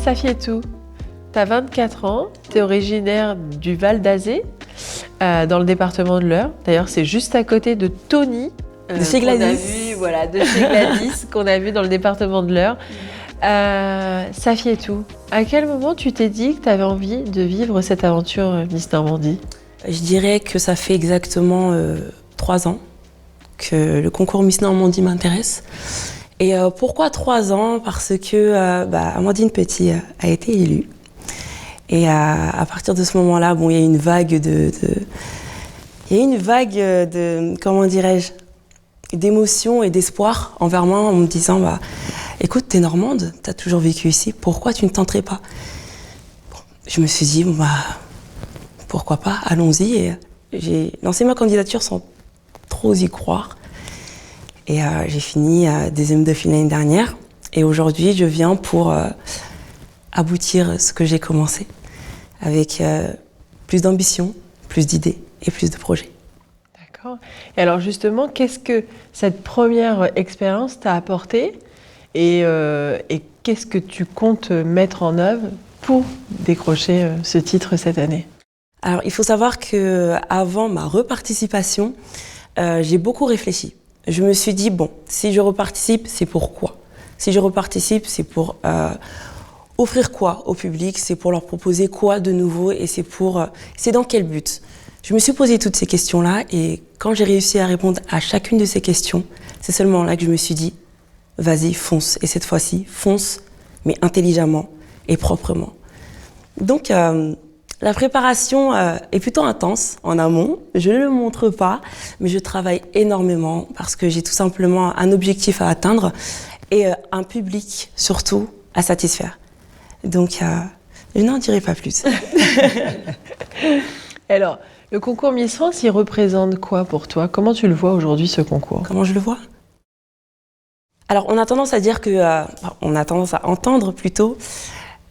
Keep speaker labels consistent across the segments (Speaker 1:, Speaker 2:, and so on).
Speaker 1: Safietou, tu as 24 ans, tu es originaire du Val d'Azé, dans le département de l'Eure. D'ailleurs, c'est juste à côté de Tony,
Speaker 2: de chez Gladys.
Speaker 1: De chez Gladys, qu'on a vu dans le département de l'Eure. Safietou, à quel moment tu t'es dit que tu avais envie de vivre cette aventure Miss Normandie ?
Speaker 2: Je dirais que ça fait exactement 3 ans que le concours Miss Normandie m'intéresse. Et pourquoi 3 ans ? Parce que Amandine Petit a été élue. Et à partir de ce moment-là, bon, il y a une vague comment dirais-je, d'émotion et d'espoir envers moi en me disant écoute, t'es normande, t'as toujours vécu ici, pourquoi tu ne tenterais pas ? Bon, je me suis dit pourquoi pas, allons-y. Et j'ai lancé ma candidature sans trop y croire. Et j'ai fini deuxième de finale l'année dernière. Et aujourd'hui, je viens pour aboutir ce que j'ai commencé, avec plus d'ambition, plus d'idées et plus de projets.
Speaker 1: D'accord. Et alors justement, qu'est-ce que cette première expérience t'a apporté et qu'est-ce que tu comptes mettre en œuvre pour décrocher ce titre cette année ?
Speaker 2: Alors, il faut savoir qu'avant ma reparticipation, j'ai beaucoup réfléchi. Je me suis dit, si je reparticipe, c'est pour quoi ? Si je reparticipe, c'est pour offrir quoi au public ? C'est pour leur proposer quoi de nouveau ? Et c'est dans quel but ? Je me suis posé toutes ces questions-là et quand j'ai réussi à répondre à chacune de ces questions, c'est seulement là que je me suis dit, vas-y, fonce. Et cette fois-ci, fonce, mais intelligemment et proprement. Donc, la préparation est plutôt intense en amont, je ne le montre pas, mais je travaille énormément parce que j'ai tout simplement un objectif à atteindre et un public surtout à satisfaire. Donc, je n'en dirai pas plus.
Speaker 1: Alors, le concours Miss France, il représente quoi pour toi ? Comment tu le vois aujourd'hui, ce concours ?
Speaker 2: Comment je le vois ? Alors, on a tendance à dire on a tendance à entendre plutôt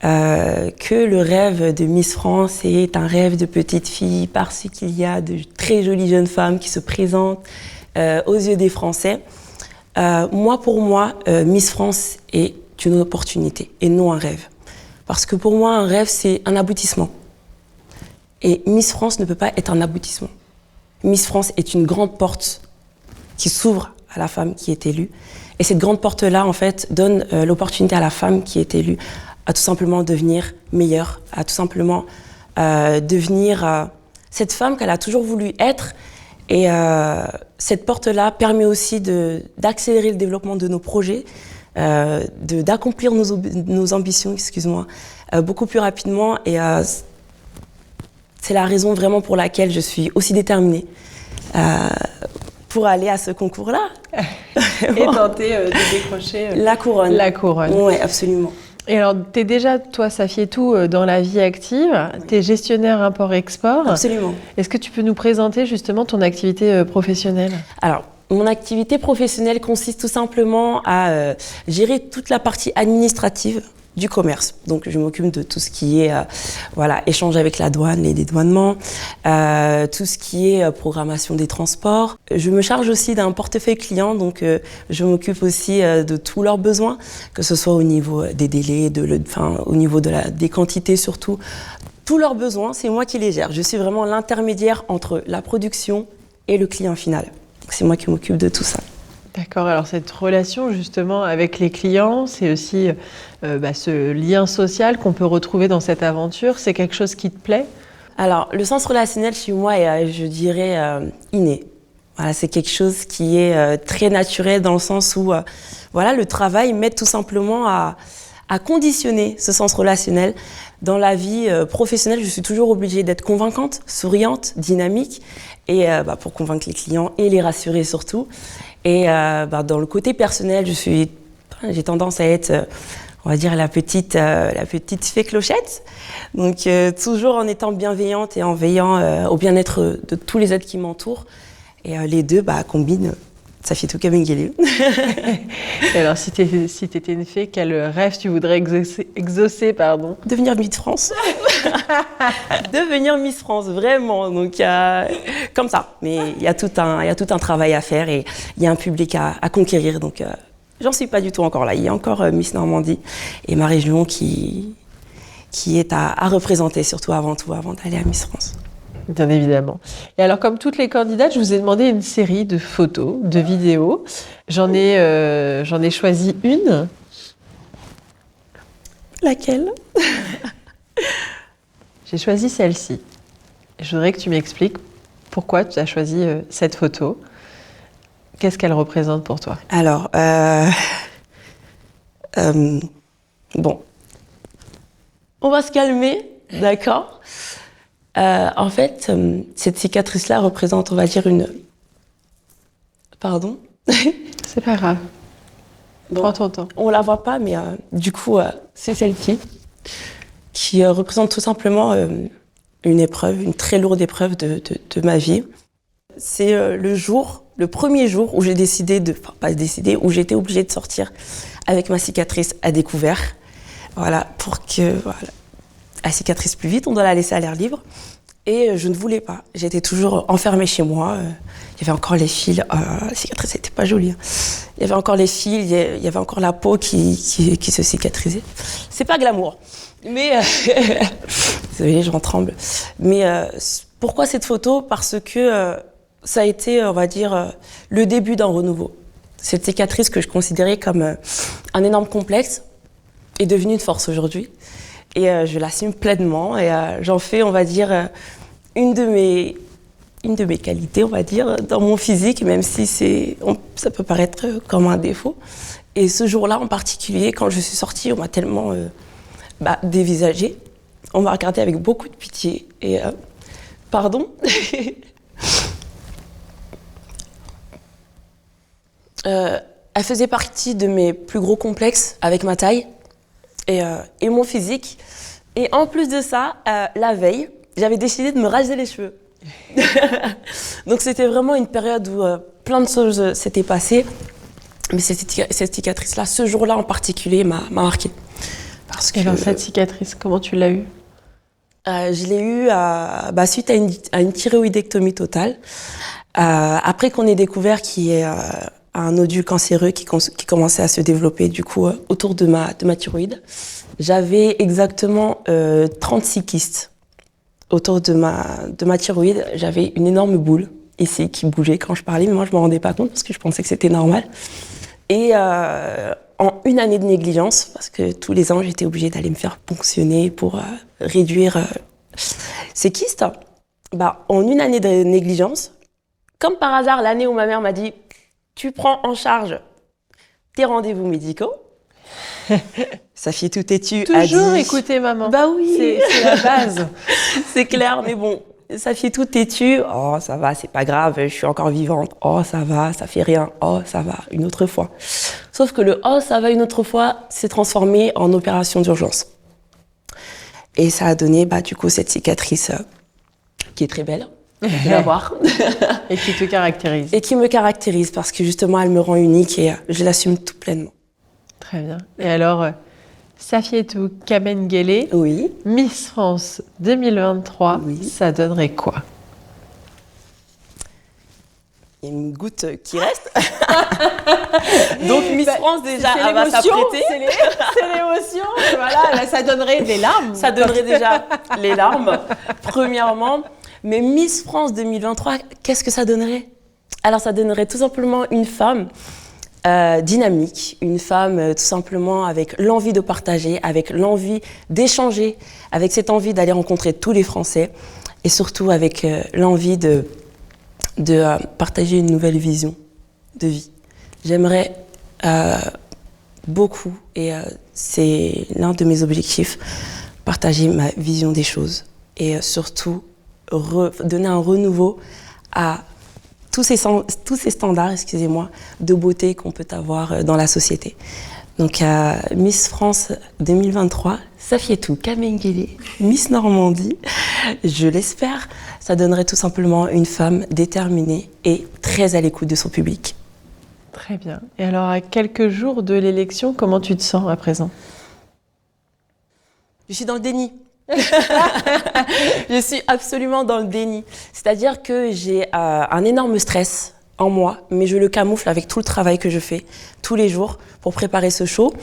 Speaker 2: que le rêve de Miss France est un rêve de petite fille parce qu'il y a de très jolies jeunes femmes qui se présentent aux yeux des Français. Pour moi, Miss France est une opportunité et non un rêve. Parce que pour moi, un rêve, c'est un aboutissement. Et Miss France ne peut pas être un aboutissement. Miss France est une grande porte qui s'ouvre à la femme qui est élue. Et cette grande porte-là, en fait, donne l'opportunité à la femme qui est élue à tout simplement devenir meilleure, à tout simplement devenir cette femme qu'elle a toujours voulu être. Et cette porte-là permet aussi d'accélérer le développement de nos projets, d'accomplir nos ambitions, beaucoup plus rapidement. Et c'est la raison vraiment pour laquelle je suis aussi déterminée pour aller à ce concours-là.
Speaker 1: Et tenter de décrocher
Speaker 2: la couronne.
Speaker 1: La couronne.
Speaker 2: Oui, absolument.
Speaker 1: Et alors, tu es déjà, toi, Safietou, dans la vie active. Tu es gestionnaire import-export.
Speaker 2: Absolument.
Speaker 1: Est-ce que tu peux nous présenter justement ton activité professionnelle ?
Speaker 2: Alors, mon activité professionnelle consiste tout simplement à gérer toute la partie administrative du commerce. Donc, je m'occupe de tout ce qui est échange avec la douane, les dédouanements, tout ce qui est programmation des transports. Je me charge aussi d'un portefeuille client, donc je m'occupe aussi de tous leurs besoins, que ce soit au niveau des délais, au niveau des quantités surtout. Tous leurs besoins, c'est moi qui les gère. Je suis vraiment l'intermédiaire entre la production et le client final. C'est moi qui m'occupe de tout ça.
Speaker 1: D'accord, alors cette relation justement avec les clients, c'est aussi ce lien social qu'on peut retrouver dans cette aventure. C'est quelque chose qui te plaît ?
Speaker 2: Alors, le sens relationnel chez moi est, je dirais, inné. Voilà, c'est quelque chose qui est très naturel dans le sens où le travail m'aide tout simplement à conditionner ce sens relationnel. Dans la vie professionnelle, je suis toujours obligée d'être convaincante, souriante, dynamique, et pour convaincre les clients et les rassurer surtout. Et dans le côté personnel, j'ai tendance à être, on va dire, la petite fée clochette. Donc toujours en étant bienveillante et en veillant au bien-être de tous les êtres qui m'entourent. Et les deux combinent Safietou Kamengele.
Speaker 1: Et alors, si t'étais une fée, quel rêve tu voudrais exaucer, pardon?
Speaker 2: Devenir Miss France. Devenir Miss France, vraiment. Donc, comme ça. Mais il y a tout un travail à faire et il y a un public à conquérir. Donc, j'en suis pas du tout encore là. Il y a encore Miss Normandie et ma région qui est à représenter, surtout avant d'aller à Miss France.
Speaker 1: Bien évidemment. Et alors, comme toutes les candidates, je vous ai demandé une série de photos, de vidéos. J'en ai choisi une.
Speaker 2: Laquelle?
Speaker 1: J'ai choisi celle-ci. Je voudrais que tu m'expliques pourquoi tu as choisi cette photo. Qu'est-ce qu'elle représente pour toi?
Speaker 2: Alors, bon, on va se calmer, d'accord? En fait, cette cicatrice-là représente, on va dire, une... Pardon?
Speaker 1: C'est pas grave.
Speaker 2: Bon,
Speaker 1: prends ton temps.
Speaker 2: On la voit pas, mais du coup, c'est celle-ci qui représente tout simplement une épreuve, une très lourde épreuve de ma vie. C'est le premier jour où où j'étais obligée de sortir avec ma cicatrice à découvert. Voilà, pour que la cicatrice plus vite, on doit la laisser à l'air libre. Et je ne voulais pas. J'étais toujours enfermée chez moi. Il y avait encore les fils. La cicatrice n'était pas jolie. Il y avait encore les fils, il y avait encore la peau qui se cicatrisait. C'est pas glamour. Mais... Désolée, j'en tremble. Mais pourquoi cette photo? Parce que ça a été, on va dire, le début d'un renouveau. Cette cicatrice que je considérais comme un énorme complexe est devenue une force aujourd'hui. Et je l'assume pleinement et j'en fais, on va dire, une de mes qualités, on va dire, dans mon physique, même si ça peut paraître comme un défaut. Et ce jour-là en particulier, quand je suis sortie, on m'a tellement dévisagée. On m'a regardée avec beaucoup de pitié et pardon. Elle faisait partie de mes plus gros complexes avec ma taille et mon physique. Et en plus de ça, la veille, j'avais décidé de me raser les cheveux. Donc c'était vraiment une période où plein de choses s'étaient passées. Mais cette cicatrice-là, ce jour-là en particulier, m'a marquée. Parce que,
Speaker 1: et alors cette cicatrice, comment tu l'as eue?
Speaker 2: Je l'ai eue suite à une thyroïdectomie totale. Après qu'on ait découvert qu'il y ait un nodule cancéreux qui commençait à se développer du coup autour de ma thyroïde. J'avais exactement 36 kystes autour de ma thyroïde. J'avais une énorme boule ici qui bougeait quand je parlais, mais moi je me rendais pas compte parce que je pensais que c'était normal. Et en une année de négligence, parce que tous les ans j'étais obligée d'aller me faire ponctionner pour réduire ces kystes, en une année de négligence, comme par hasard l'année où ma mère m'a dit tu prends en charge tes rendez-vous médicaux. Safietou têtu a dit...
Speaker 1: Toujours écouter maman.
Speaker 2: Bah oui.
Speaker 1: C'est la base.
Speaker 2: C'est clair, mais bon, Safietou têtu, oh ça va, c'est pas grave, je suis encore vivante. Oh ça va, ça fait rien. Oh ça va, une autre fois. Sauf que le oh ça va une autre fois s'est transformé en opération d'urgence. Et ça a donné du coup cette cicatrice qui est très belle. De la voir.
Speaker 1: Et qui te caractérise.
Speaker 2: Et qui me caractérise parce que justement elle me rend unique et je l'assume tout pleinement.
Speaker 1: Très bien. Et alors, Safietou Kamengele,
Speaker 2: oui.
Speaker 1: Miss France 2023,
Speaker 2: oui.
Speaker 1: Ça donnerait quoi?
Speaker 2: Il y a une goutte qui reste. Donc Miss France déjà, elle va s'apprêter.
Speaker 1: C'est l'émotion. Voilà, là, ça donnerait des larmes.
Speaker 2: Ça donnerait déjà les larmes, premièrement. Mais Miss France 2023, qu'est-ce que ça donnerait? Alors ça donnerait tout simplement une femme dynamique, une femme tout simplement avec l'envie de partager, avec l'envie d'échanger, avec cette envie d'aller rencontrer tous les Français et surtout avec l'envie de partager une nouvelle vision de vie. J'aimerais beaucoup, et c'est l'un de mes objectifs, partager ma vision des choses et surtout donner un renouveau à tous ces standards, de beauté qu'on peut avoir dans la société. Donc Miss France 2023, Safietou Kamengele, Miss Normandie, je l'espère, ça donnerait tout simplement une femme déterminée et très à l'écoute de son public.
Speaker 1: Très bien. Et alors, à quelques jours de l'élection, comment tu te sens à présent?
Speaker 2: Je suis dans le déni. Je suis absolument dans le déni. C'est-à-dire que j'ai un énorme stress en moi, mais je le camoufle avec tout le travail que je fais tous les jours pour préparer ce show.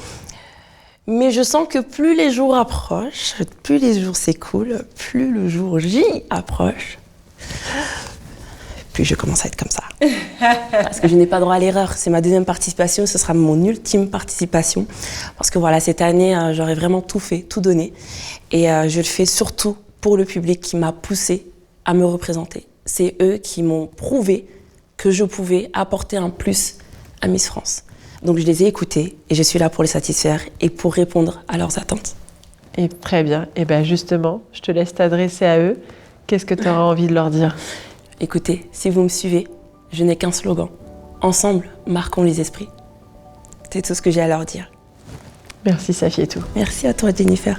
Speaker 2: Mais je sens que plus les jours approchent, plus les jours s'écoulent, plus le jour J approche, plus je commence à être comme ça. Parce que je n'ai pas droit à l'erreur. C'est ma deuxième participation, ce sera mon ultime participation. Parce que voilà, cette année, j'aurais vraiment tout fait, tout donné. Et je le fais surtout pour le public qui m'a poussée à me représenter. C'est eux qui m'ont prouvé que je pouvais apporter un plus à Miss France. Donc je les ai écoutés et je suis là pour les satisfaire et pour répondre à leurs attentes.
Speaker 1: Et très bien. Et bien justement, je te laisse t'adresser à eux. Qu'est-ce que tu auras envie de leur dire?
Speaker 2: Écoutez, si vous me suivez, je n'ai qu'un slogan. Ensemble, marquons les esprits. C'est tout ce que j'ai à leur dire.
Speaker 1: Merci Safietou.
Speaker 2: Merci à toi, Jennifer.